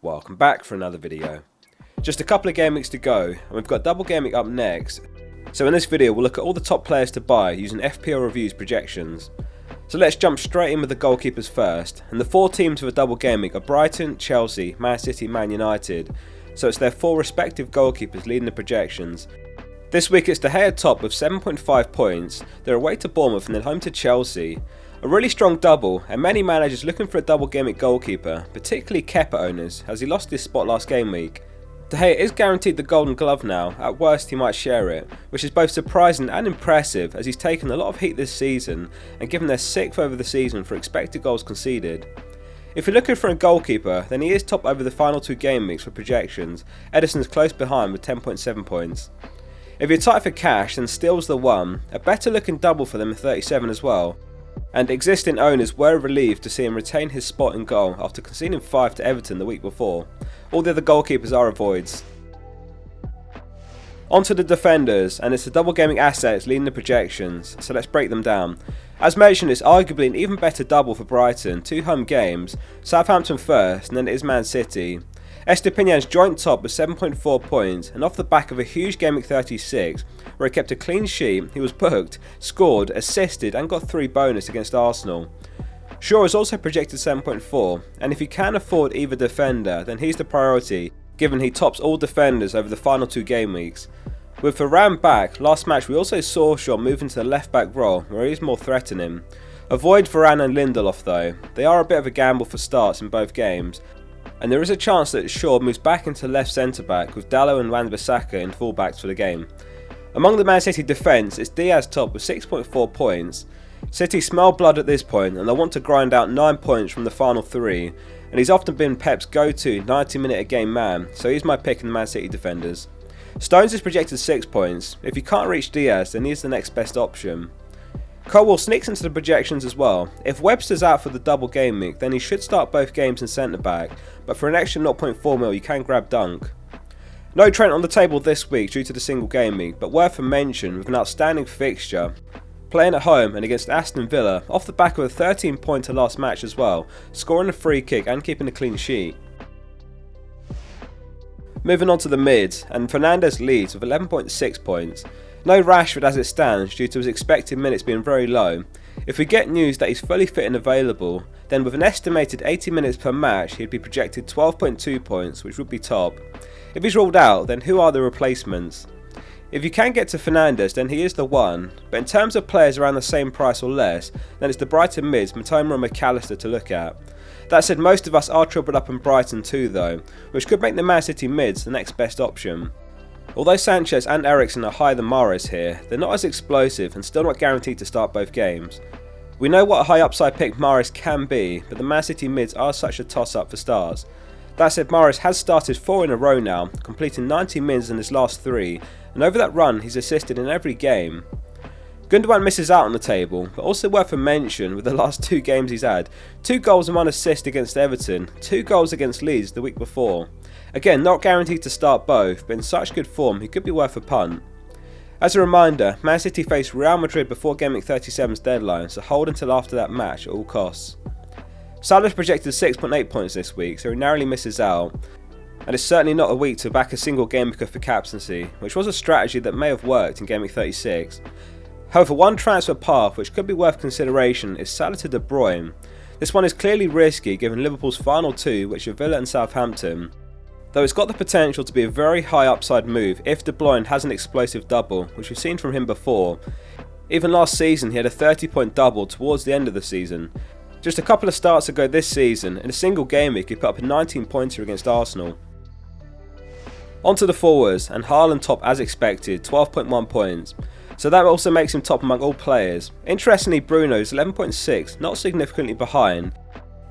Welcome back for another video. Just a couple of game weeks to go and we've got double game week up next. So in this video we'll look at all the top players to buy using FPL Review's projections. So let's jump straight in with the goalkeepers first, and the four teams with a double game week are Brighton, Chelsea, Man City, Man United. So it's their four respective goalkeepers leading the projections. This week it's De Gea top with 7.5 points, they're away to Bournemouth and then home to Chelsea. A really strong double, and many managers looking for a double game week goalkeeper, particularly Kepa owners, as he lost his spot last game week. De Gea is guaranteed the Golden Glove now, at worst he might share it, which is both surprising and impressive as he's taken a lot of heat this season and given their 6th over the season for expected goals conceded. If you're looking for a goalkeeper, then he is top over the final two game weeks for projections. Ederson's close behind with 10.7 points. If you're tight for cash, then Steele's the one, a better looking double for them at 37 as well. And existing owners were relieved to see him retain his spot in goal after conceding 5 to Everton the week before. All the other goalkeepers are avoids. On to the defenders, and it's the double gaming assets leading the projections, so let's break them down. As mentioned, it's arguably an even better double for Brighton, 2 home games, Southampton first and then it is Man City. Estepinian's joint top was 7.4 points, and off the back of a huge game week 36, where he kept a clean sheet, he was booked, scored, assisted and got 3 bonus against Arsenal. Shaw is also projected 7.4, and if you can afford either defender, then he's the priority, given he tops all defenders over the final 2 game weeks. With Varane back, last match we also saw Shaw move into the left back role, where he's more threatening. Avoid Varane and Lindelof though, they are a bit of a gamble for starts in both games. And there is a chance that Shaw moves back into left centre back with Dalot and Wan-Bissaka in fullbacks for the game. Among the Man City defence, it's Diaz top with 6.4 points. City smell blood at this point and they'll want to grind out 9 points from the final 3, and he's often been Pep's go-to 90-minute a game man, so he's my pick in the Man City defenders. Stones is projected 6 points. If you can't reach Diaz, then he's the next best option. Colwill sneaks into the projections as well. If Webster's out for the double game week, then he should start both games in centre back, but for an extra 0.4 mil you can grab Dunk. No Trent on the table this week due to the single game week, but worth a mention with an outstanding fixture. Playing at home and against Aston Villa, off the back of a 13-pointer last match as well, scoring a free kick and keeping a clean sheet. Moving on to the mids, and Fernandes leads with 11.6 points. No Rashford as it stands due to his expected minutes being very low. If we get news that he's fully fit and available, then with an estimated 80 minutes per match he'd be projected 12.2 points, which would be top. If he's ruled out, then who are the replacements? If you can get to Fernandes, then he is the one, but in terms of players around the same price or less, then it's the Brighton mids, Matoma and McAllister to look at. That said, most of us are tripled up in Brighton too though, which could make the Man City mids the next best option. Although Sanchez and Eriksen are higher than Mahrez here, they're not as explosive and still not guaranteed to start both games. We know what a high upside pick Mahrez can be, but the Man City mids are such a toss up for starts. That said, Mahrez has started 4 in a row now, completing 90 mins in his last 3, and over that run he's assisted in every game. Gundogan misses out on the table, but also worth a mention with the last 2 games he's had. 2 goals and 1 assist against Everton, 2 goals against Leeds the week before. Again, not guaranteed to start both, but in such good form he could be worth a punt. As a reminder, Man City face Real Madrid before Game Week 37's deadline, so hold until after that match at all costs. Salah's projected 6.8 points this week, so he narrowly misses out. And it's certainly not a week to back a single game week for captaincy, which was a strategy that may have worked in Game Week 36. However, one transfer path which could be worth consideration is Salah to De Bruyne. This one is clearly risky given Liverpool's final 2, which are Villa and Southampton. Though it's got the potential to be a very high upside move if De Bruyne has an explosive double, which we've seen from him before. Even last season he had a 30-point double towards the end of the season. Just a couple of starts ago this season, in a single game week he put up a 19-pointer against Arsenal. On to the forwards, and Haaland top as expected, 12.1 points. So that also makes him top among all players. Interestingly, Bruno's 11.6, not significantly behind,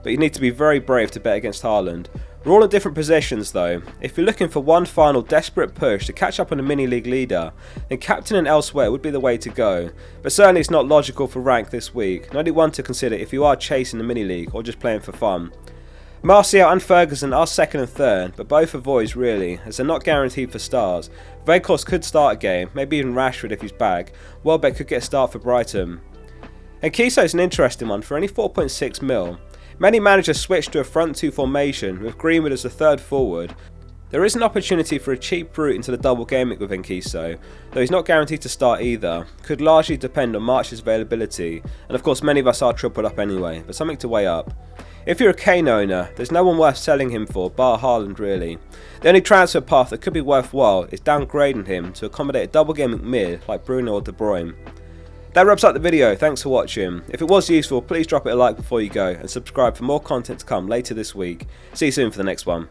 but you need to be very brave to bet against Haaland. We're all in different positions though. If you're looking for one final desperate push to catch up on a mini league leader, then captain and elsewhere would be the way to go. But certainly it's not logical for rank this week, and only one to consider if you are chasing the mini league or just playing for fun. Martial and Ferguson are 2nd and 3rd, but both avoids really, as they're not guaranteed for starts. Weghorst could start a game, maybe even Rashford if he's back. Welbeck could get a start for Brighton. And Kiso's an interesting one for only 4.6 mil. Many managers switch to a front two formation with Greenwood as the third forward. There is an opportunity for a cheap route into the double game week with Nkiso, though he's not guaranteed to start either. Could largely depend on March's availability, and of course many of us are tripled up anyway, but something to weigh up. If you're a Kane owner, there's no one worth selling him for, bar Haaland really. The only transfer path that could be worthwhile is downgrading him to accommodate a double game week mid like Bruno or De Bruyne. That wraps up the video, thanks for watching. If it was useful, please drop it a like before you go, and subscribe for more content to come later this week. See you soon for the next one.